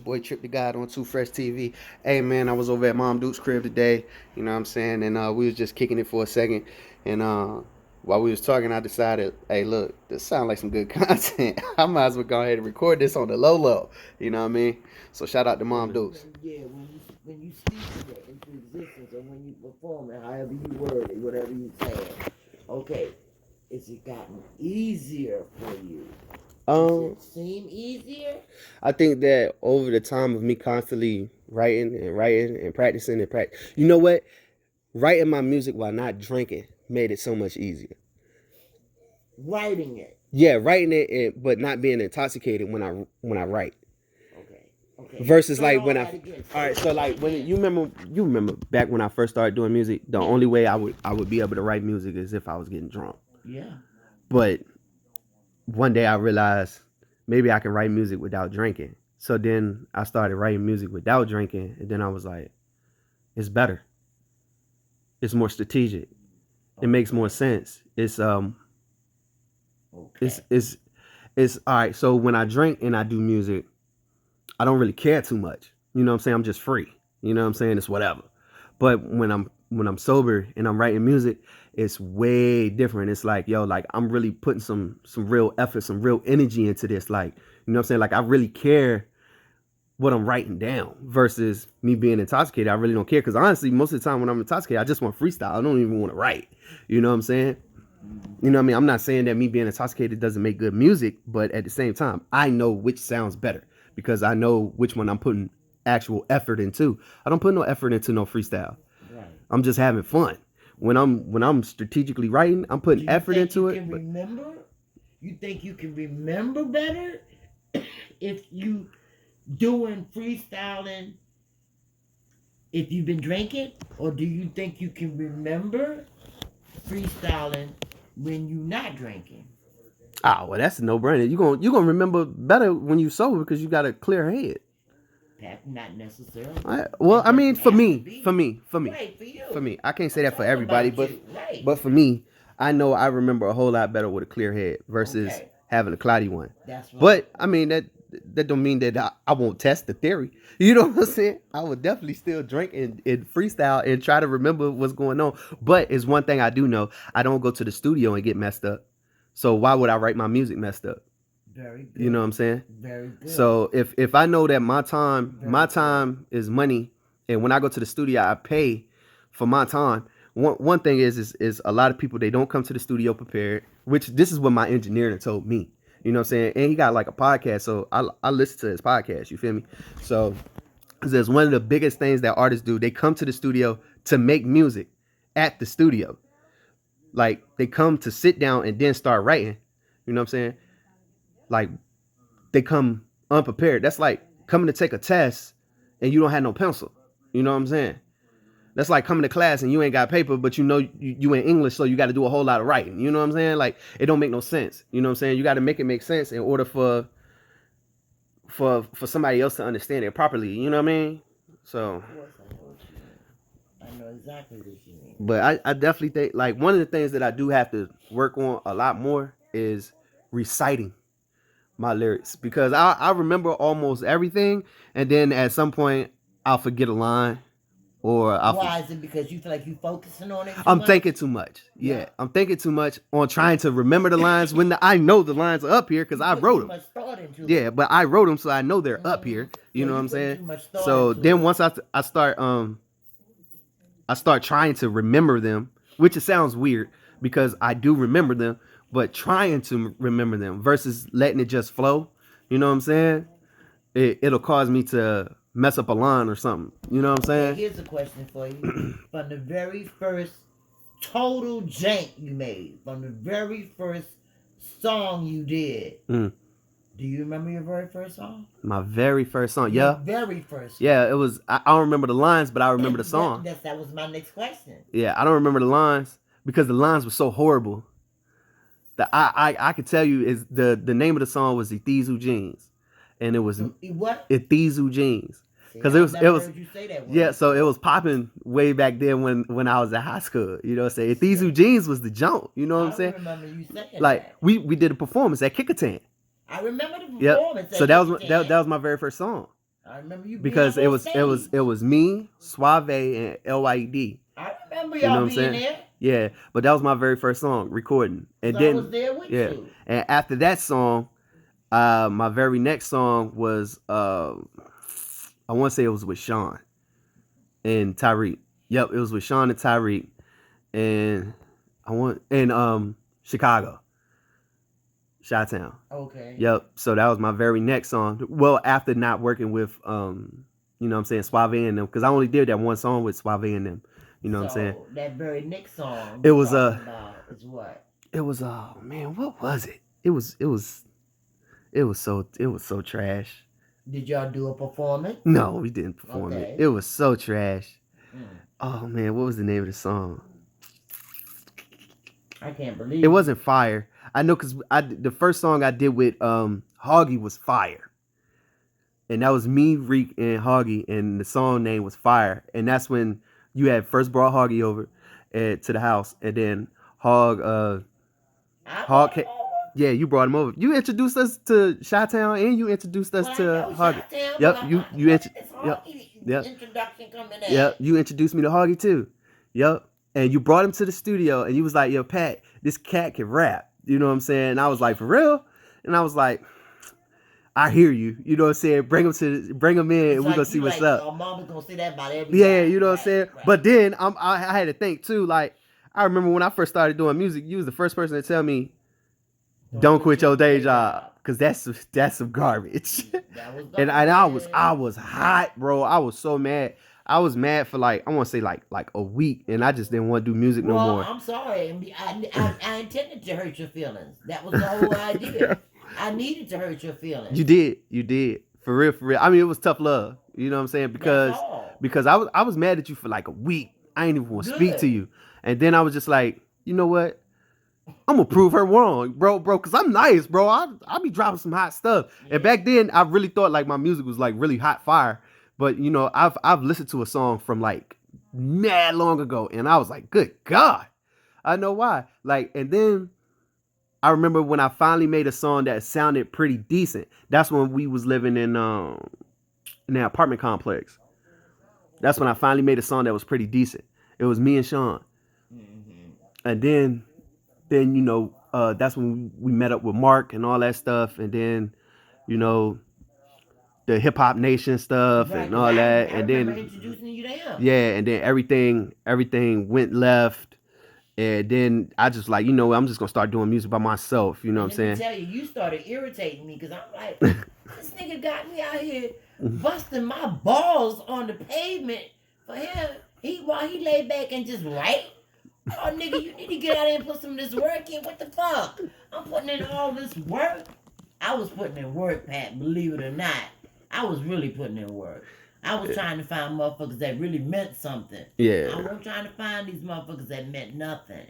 boy TripDaGod on 2Fresh TV. Hey man, I was over at Mom Duke's crib today, you know what I'm saying? And we was just kicking it for a second. And while we was talking, I decided, hey look, this sounds like some good content. I might as well go ahead and record this on the low low. You know what I mean? So shout out to Mom Dukes. Yeah, when you speak it into existence, or when you perform it, however you word it, whatever you say, okay, is it gotten easier for you? Does it seem easier? I think that over the time of me constantly writing and practicing and practice, you know what? Writing my music while not drinking made it so much easier. Writing it. Yeah, writing it, but not being intoxicated when I write. Okay. Versus like when all right, so like when you remember back when I first started doing music, the only way I would be able to write music is if I was getting drunk. Yeah. But one day I realized maybe I can write music without drinking. So then I started writing music without drinking, and then I was like, it's better. It's more strategic. It makes more sense. It's all right. So when I drink and I do music, I don't really care too much. You know what I'm saying? I'm just free. You know what I'm saying? It's whatever. But when I'm sober and I'm writing music, it's way different. It's like, yo, like I'm really putting some real effort, some real energy into this. Like, you know what I'm saying? Like I really care what I'm writing down versus me being intoxicated. I really don't care because honestly, most of the time when I'm intoxicated, I just want freestyle. I don't even want to write. You know what I'm saying? You know what I mean? I'm not saying that me being intoxicated doesn't make good music, but at the same time, I know which sounds better because I know which one I'm putting actual effort into. I don't put no effort into no freestyle. Right. I'm just having fun. When I'm strategically writing, I'm putting effort into it. You think you can remember better if you doing freestyling if you've been drinking, or do you think you can remember freestyling when you're not drinking? Well, that's a no-brainer. You gonna remember better when you sober because you got a clear head. Not necessarily. Well, I mean, for me. Right, for me. I can't say that for everybody, but for me, I know I remember a whole lot better with a clear head versus having a cloudy one. That's right. But I mean that don't mean that I won't test the theory. You know what I'm saying? I would definitely still drink and freestyle and try to remember what's going on. But it's one thing I do know: I don't go to the studio and get messed up. So why would I write my music messed up? Very good. You know what I'm saying? Very good. So if I know that my time is money, and when I go to the studio, I pay for my time. One thing is a lot of people, they don't come to the studio prepared, which this is what my engineer told me. You know what I'm saying? And he got like a podcast, so I listen to his podcast. You feel me? So there's one of the biggest things that artists do. They come to the studio to make music at the studio. Like they come to sit down and then start writing. You know what I'm saying? Like they come unprepared. That's like coming to take a test and you don't have no pencil. You know what I'm saying? That's like coming to class and you ain't got paper, but you know you in English, so you got to do a whole lot of writing. You know what I'm saying? Like it don't make no sense. You know what I'm saying? You got to make it make sense in order for somebody else to understand it properly. You know what I mean? So I know exactly what you mean. But I definitely think like one of the things that I do have to work on a lot more is reciting my lyrics, because I remember almost everything, and then at some point I'll forget a line, or why is it? Because you feel like you focusing on it I'm thinking too much. Yeah, I'm thinking too much on trying to remember the lines when I know the lines are up here because I wrote them. Yeah, but I wrote them, so I know they're up here. You know what I'm saying? So then once I start trying to remember them, which it sounds weird because I do remember them, but trying to remember them versus letting it just flow, you know what I'm saying? It'll cause me to mess up a line or something. You know what I'm saying? Here's a question for you. From the very first total jank you made, from the very first song you did, do you remember your very first song? My very first song, yeah. Very first song. Yeah, it was, I don't remember the lines, but I remember the song. That was my next question. Yeah, I don't remember the lines because the lines were so horrible. That I could tell you is the name of the song was Ethizu Jeans, and it was what? Ethizu Jeans, because it was you say that yeah. So it was popping way back then when I was at high school. You know what I'm saying? Ethizu Jeans was the jump. You know what I'm saying? I remember you saying like that. we did a performance at Kickertan. I remember the performance. So that was my very first song. I remember you being because up it on was it was stage. it was me, Suave, and Lyed. I remember You know y'all what I'm being saying? there Yeah, but that was my very first song recording, because and I was then there with yeah, you. and after that song, my very next song was I want to say it was with Sean and Tyreek. Yep, it was with Sean and Tyreek, and I want and Chicago, Chi-Town. Okay. Yep. So that was my very next song. Well, after not working with you know what I'm saying, Suave and them, because I only did that one song with Suave and them. You know what I'm saying? So that very next song It you was talking about is what? it was man, what was it? It was so trash. Did y'all do a performance? No, we didn't perform it. Okay. It was so trash. Mm. Oh man, what was the name of the song? I can't It believe wasn't Fire. I know because the first song I did with Hoggy was Fire. And that was me, Reek, and Hoggy, and the song name was Fire. And that's when you had first brought Hoggy over to the house, and then I Hog, brought him over. yeah, you brought him over. You introduced us to Chi-Town, and you introduced us Well, I to know Hoggy. Chi-Town, but Yep, I'm you like, you where int- did this yep Hawkeye yep introduction coming yep. at? You introduced me to Hoggy too. Yep, and you brought him to the studio, and you was like, "Yo, Pat, this cat can rap." You know what I'm saying? And I was like, "For real?" And I was like, I hear you. You know what I'm saying? Bring him in, It's and we gonna like see you what's like, up. oh, mama's gonna say that about every Yeah, guy. you know what I'm Right, saying. right. But then I had to think too. Like I remember when I first started doing music, you was the first person to tell me, "Don't quit your day job," because that's some garbage. That was and garbage. I was hot, bro. I was so mad. I was mad for like I want to say like a week, and I just didn't want to do music no Well, more. I'm sorry. I intended to hurt your feelings. That was the whole idea. I needed to hurt your feelings. You did. For real, for real. I mean, it was tough love. You know what I'm saying? That's all. Because I was mad at you for like a week. I ain't even want to speak to Good. you. And then I was just like, you know what? I'm gonna prove her wrong, bro, because I'm nice, bro. I be dropping some hot stuff. Yeah. And back then, I really thought like my music was like really hot fire. But you know, I've listened to a song from like mad long ago, and I was like, good God, I know why. Like, and then I remember when I finally made a song that sounded pretty decent. That's when we was living in the apartment complex. That's when I finally made a song that was pretty decent. It was me and Sean, Mm-hmm. and then you know that's when we met up with Mark and all that stuff, and then you know the Hip Hop Nation stuff Right, and because all that, I and remember then introducing you to him. yeah, and then everything went left. And then I just like, you know, I'm just gonna start doing music by myself. You know And what let me I'm tell you, you started irritating me because I'm like, saying? this nigga got me out here busting my balls on the pavement for him. While he lay back and just write. Oh, nigga, you need to get out there and put some of this work in. What the fuck? I'm putting in all this work. I was putting in work, Pat, believe it or not. I was really putting in work. I was trying to find motherfuckers that really meant something. Yeah. I wasn't trying to find these motherfuckers that meant nothing.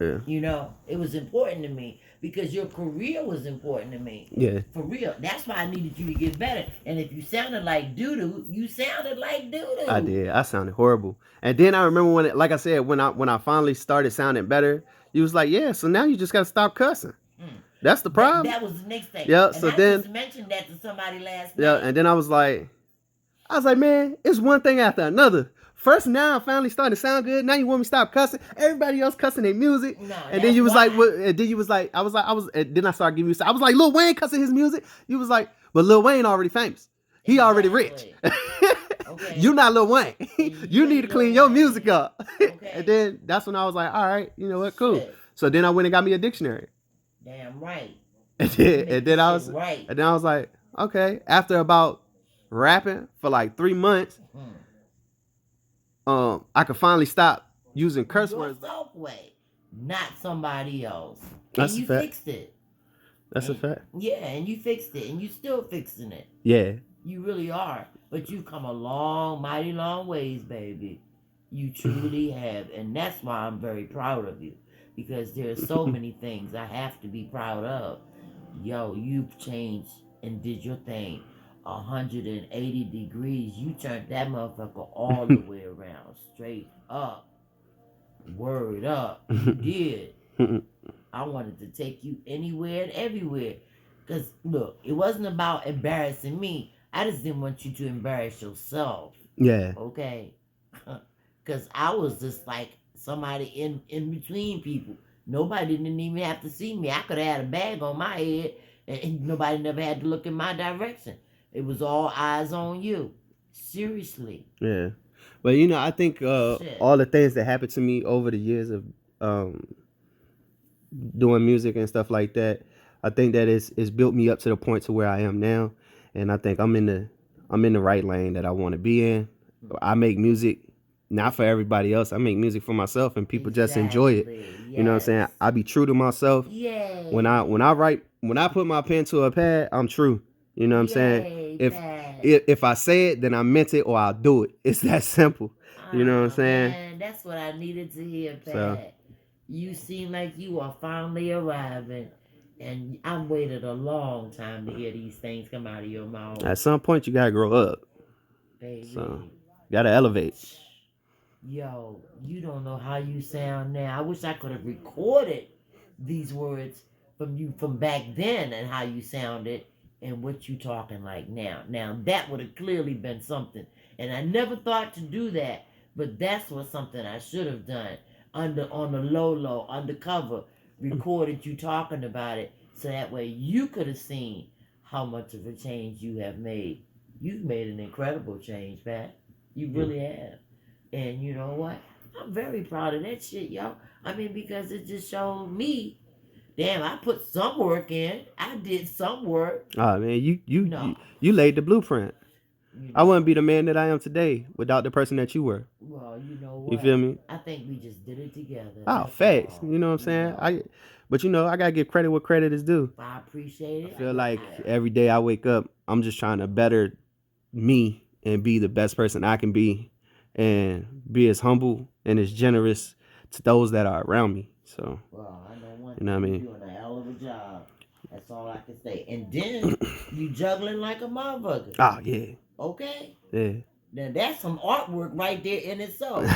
Yeah. You know, it was important to me because your career was important to me. Yeah. For real. That's why I needed you to get better. And if you sounded like doo-doo, you sounded like doo-doo. I did. I sounded horrible. And then I remember when, like I said, when I finally started sounding better, you was like, yeah. So now you just gotta stop cussing. That's the problem. That was the next thing. Yeah. And So I then, just mentioned that to somebody last yeah. night. And then I was like, man, it's one thing after another. First, now I finally starting to sound good. Now you want me to stop cussing? Everybody else cussing their music. No, And then you was why. like, what? And then you was like, and then I started giving you. I was like, Lil Wayne cussing his music. You was like, but Lil Wayne already famous. He already rich. Okay. You not Lil Wayne. You need to clean your music up. Okay. And then that's when I was like, all right, you know what, cool. Shit. So then I went and got me a dictionary. Damn right. And then I was right. And then I was like, okay. After about rapping for like 3 months, I could finally stop using curse words. Yourself way, not somebody else. That's and a you fact. fixed it. That's a fact. Yeah, and you fixed it, and you still fixing it. Yeah. You really are. But you've come a long, mighty long ways, baby. You truly have. And that's why I'm very proud of you. Because there's so many things I have to be proud of. Yo, you've changed and did your thing 180 degrees. You turned that motherfucker all the way around. Straight up. Word up. You did. I wanted to take you anywhere and everywhere. Because, look, it wasn't about embarrassing me. I just didn't want you to embarrass yourself. Yeah. Okay. Because I was just like somebody in between people. Nobody didn't even have to see me. I could have had a bag on my head, and nobody never had to look in my direction. It was all eyes on you. Seriously. Yeah. But you know, I think Shit. all the things that happened to me over the years of um doing music and stuff like that, I think that it's built me up to the point to where I am now, and I think I'm in the right lane that I want to be in. I make music not for everybody else. I make music for myself, and people just enjoy it. Exactly. You know what I'm saying? Yes. I be true to myself. Yay. When I put my pen to a pad, I'm true. You know what I'm saying? Yay, If Pat. if I say it, then I meant it or I'll do it. It's that simple. You know what I'm saying? Man, that's what I needed to hear, Pat. So You seem like you are finally arriving. And I've waited a long time to hear these things come out of your mouth. at some point you gotta grow up. Baby. So you gotta elevate. Yo, you don't know how you sound now. I wish I could have recorded these words from you from back then and how you sounded and what you talking like now. Now that would have clearly been something. And I never thought to do that, but that's what something I should have done. On the low, undercover, recorded you talking about it so that way you could have seen how much of a change you have made. You've made an incredible change, Pat. You really have. And you know what? I'm very proud of that shit, y'all. I mean, because it just showed me, damn, I put some work in. I did some work. Oh man, No. you laid the blueprint. You I know. wouldn't be the man that I am today without the person that you were. Well, you know what? You feel me? I think we just did it together. Oh, That's facts. all. You know what I'm saying? know. But you know, I gotta give credit where credit is due. I appreciate it. I feel like every day I wake up, I'm just trying to better me and be the best person I can be, and be as humble and as generous to those that are around me. So, well, I know one you know what I mean? You're doing a hell of a job. That's all I can say. And then you juggling like a motherfucker. Oh yeah. Okay. Yeah. Now that's some artwork right there in itself.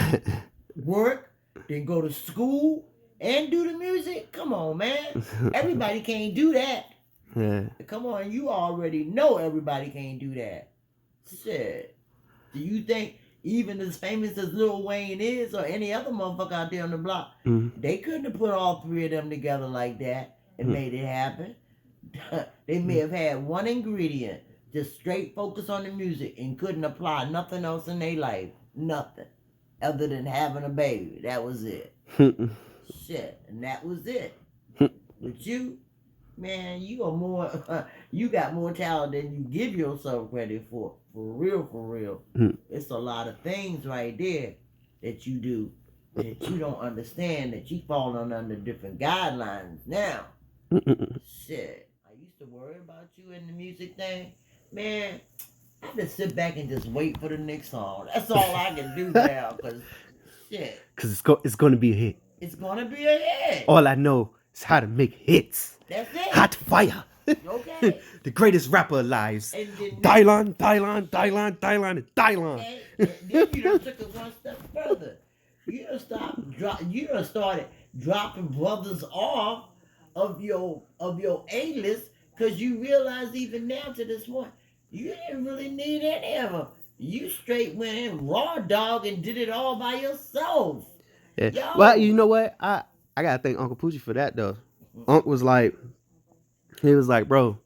Work, then go to school and do the music. Come on, man. Everybody can't do that. Yeah. Come on, you already know everybody can't do that. Shit. Do you think even as famous as Lil Wayne is or any other motherfucker out there on the block, they couldn't have put all three of them together like that and made it happen? They may have had one ingredient, just straight focus on the music and couldn't apply nothing else in their life. Nothing. Other than having a baby. That was it. Shit. And that was it. But you, man, you are more, you got more talent than you give yourself credit for. For real, for real. It's a lot of things right there that you do that you don't understand, that you falling under different guidelines now. Shit. I used to worry about you in the music thing. Man, I just sit back and just wait for the next song. That's all I can do now, cause shit. Cause it's gonna be a hit. It's gonna be a hit. All I know is how to make hits. That's it. Hot fire. Okay. The greatest rapper alive. And then Dylan. And then you done took it one step further. You done started dropping brothers off of your A-list because you realize even now to this point, you didn't really need any of them. You straight went in raw dog and did it all by yourself. Yeah. Yo. Well, you know what? I gotta thank Uncle Poochie for that though. Unc was like, bro.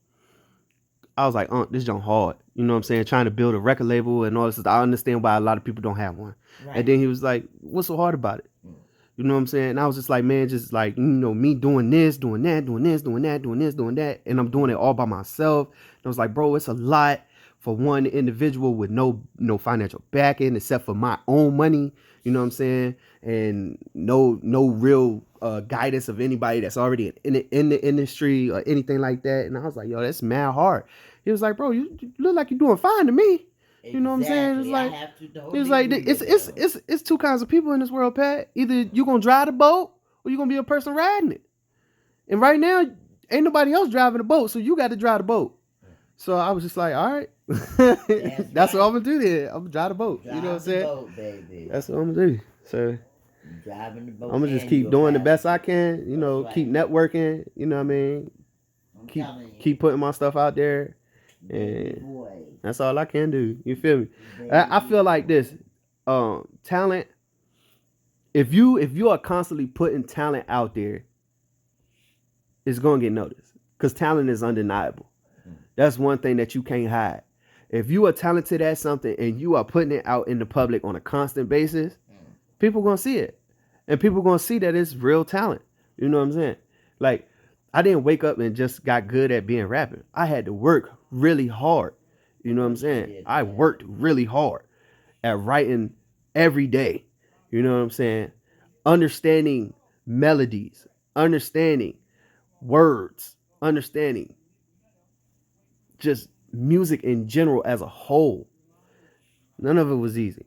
I was like, Unc, this junk hard. You know what I'm saying? Trying to build a record label and all this. I understand why a lot of people don't have one. Right. And then he was like, what's so hard about it? You know what I'm saying? And I was just like, man, just like, you know, me doing this, doing that, doing this, doing that, doing this, doing that. And I'm doing it all by myself. And I was like, bro, it's a lot for one individual with no financial backing except for my own money. You know what I'm saying? And no real guidance of anybody that's already in the industry or anything like that. And I was like, yo, that's mad hard. He was like, bro, you look like you're doing fine to me. You know what I'm saying? It's like, it's two kinds of people in this world, Pat. Either you're going to drive the boat or you're going to be a person riding it. And right now, ain't nobody else driving the boat, so you got to drive the boat. So I was just like, all right. That's what I'm going to do then. I'm going to drive the boat. You know what I'm saying? Boat, baby. That's what I'm going to do. So driving the boat. I'm going to just keep doing the best I can. You know, keep networking. You know what I mean? Keep putting my stuff out there. Baby And boy. that's all I can do. You feel me? Baby I feel like boy. this. Talent. If you are constantly putting talent out there, it's gonna get noticed. Cause talent is undeniable. That's one thing that you can't hide. If you are talented at something and you are putting it out in the public on a constant basis, people gonna see it, and people gonna see that it's real talent. You know what I'm saying? Like, I didn't wake up and just got good at being rapping. I had to work really hard. You know what I'm saying? I worked really hard at writing every day. You know what I'm saying? Understanding melodies, understanding words, understanding just music in general as a whole. None of it was easy.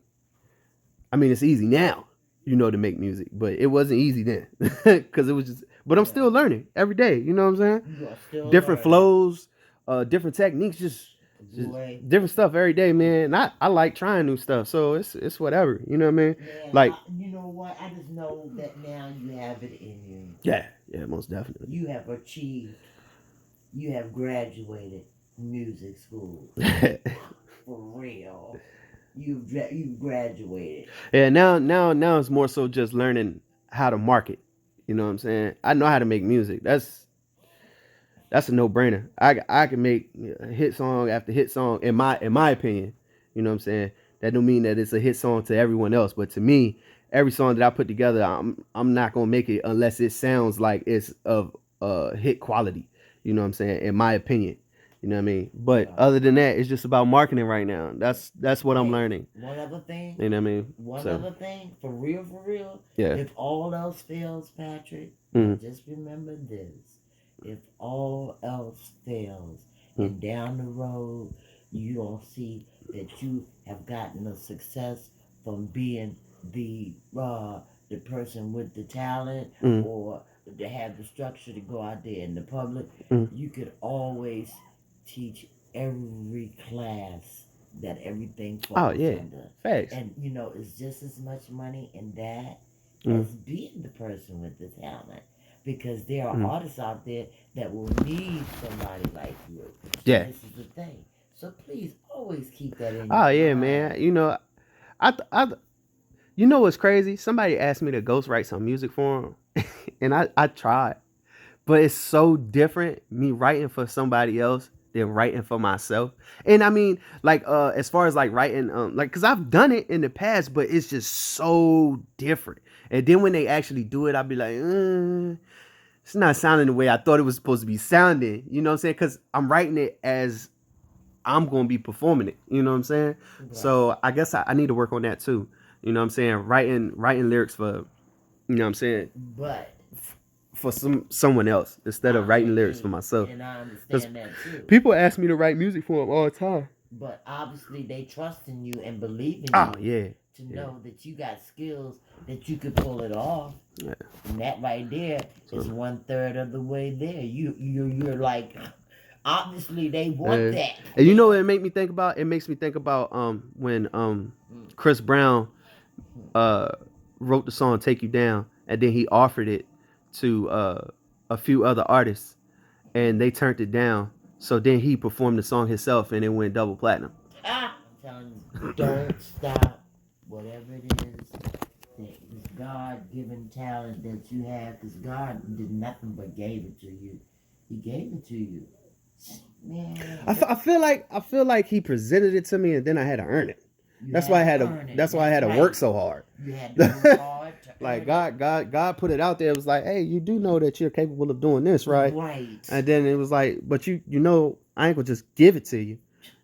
I mean, it's easy now, to make music, but it wasn't easy then because it was just. But I'm still learning every day. You know what I'm saying? You are still Different learning. flows, different techniques, just different stuff every day, man. And I like trying new stuff, so it's whatever. You know what I mean? Man, Like, you know what? I just know that now you have it in you. yeah, most definitely. You have achieved. You have graduated music school. For real. You've graduated. Yeah, now it's more so just learning how to market. You know what I'm saying? I know how to make music. That's a no-brainer. I can make hit song after hit song in my opinion. You know what I'm saying? That don't mean that it's a hit song to everyone else, but to me, every song that I put together, I'm not gonna make it unless it sounds like it's of hit quality. You know what I'm saying? In my opinion. You know what I mean? But other than that, it's just about marketing right now. That's what I'm learning. One other thing. You know what I mean? One other thing, for real. Yeah. If all else fails, Patrick, just remember this. If all else fails, and down the road you don't see that you have gotten a success from being the person with the talent or to have the structure to go out there in the public, you could always teach every class that everything falls under. Facts. And it's just as much money in that as being the person with the talent. Because there are artists out there that will need somebody like you. So this is the thing. So please always keep that in your mind. Yeah, man. I what's crazy? Somebody asked me to ghostwrite some music for them, and I tried, but it's so different me writing for somebody else than writing for myself. And I mean, like, as far as like writing, like, cause I've done it in the past, but it's just so different. And then when they actually do it, I'll be like, it's not sounding the way I thought it was supposed to be sounding. You know what I'm saying? Cause I'm writing it as I'm going to be performing it. You know what I'm saying? Right. So I guess I need to work on that too. You know what I'm saying? Writing lyrics for, you know what I'm saying? But for someone else instead of writing lyrics for myself. And I understand that too. People ask me to write music for them all the time. But obviously they trust in you and believe in you to know that you got skills that you could pull it off. Yeah. And that right there is 1/3 of the way there. You're like, obviously they want that. And you know what it makes me think about? It makes me think about when Chris Brown wrote the song "Take You Down," and then he offered it to a few other artists, and they turned it down. So then he performed the song himself, and it went double platinum. I'm telling you, don't stop. Whatever it is, this God-given talent that you have, because God did nothing but gave it to you. He gave it to you. Man. I feel like he presented it to me, and then I had to earn it. That's why I had to work so hard. You had to work hard. Like God put it out there. It was like, hey, you do know that you're capable of doing this, right? Right. And then it was like, but you know, I ain't gonna just give it to you.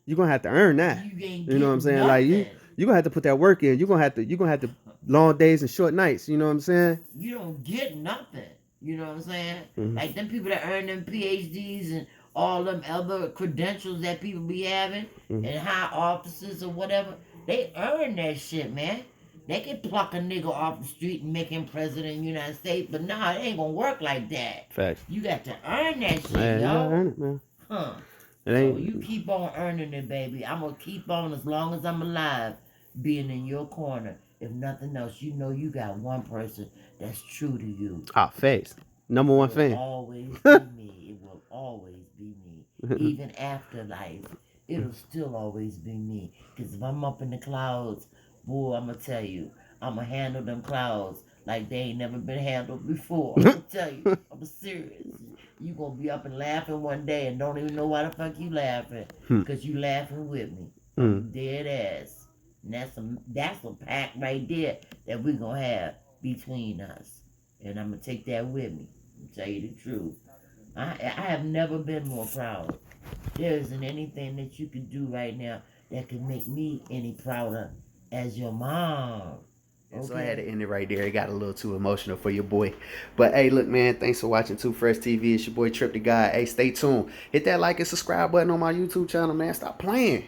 You're gonna have to earn that. You know what I'm saying? Nothing. Like you're gonna have to put that work in. You're gonna have to long days and short nights. You know what I'm saying? You don't get nothing. You know what I'm saying? Like them people that earn them PhDs and all them other credentials that people be having in high offices or whatever, they earn that shit, man. They can pluck a nigga off the street and make him president of the United States, but nah, it ain't gonna work like that. Facts. You got to earn that shit, man, yo. You gotta earn it, man. Huh. So you keep on earning it, baby. I'm gonna keep on as long as I'm alive, being in your corner. If nothing else, you know you got one person that's true to you. Facts. Number one fan. It will always be me. It will always be me. Even after life, it'll still always be me. Because if I'm up in the clouds, boy, I'm going to tell you, I'm going to handle them clouds like they ain't never been handled before. I'm going to tell you, I'm serious. You going to be up and laughing one day and don't even know why the fuck you laughing. Because you laughing with me. I'm dead ass. And that's a pact right there that we're going to have between us. And I'm going to take that with me. I'm tell you the truth. I have never been more proud. There isn't anything that you can do right now that can make me any prouder as your mom. Okay. So I had to end it right there. It got a little too emotional for your boy. But hey, look, man, thanks for watching 2Fr3shTV. It's your boy TripDaGod. Hey, stay tuned. Hit that like and subscribe button on my YouTube channel, man. Stop playing.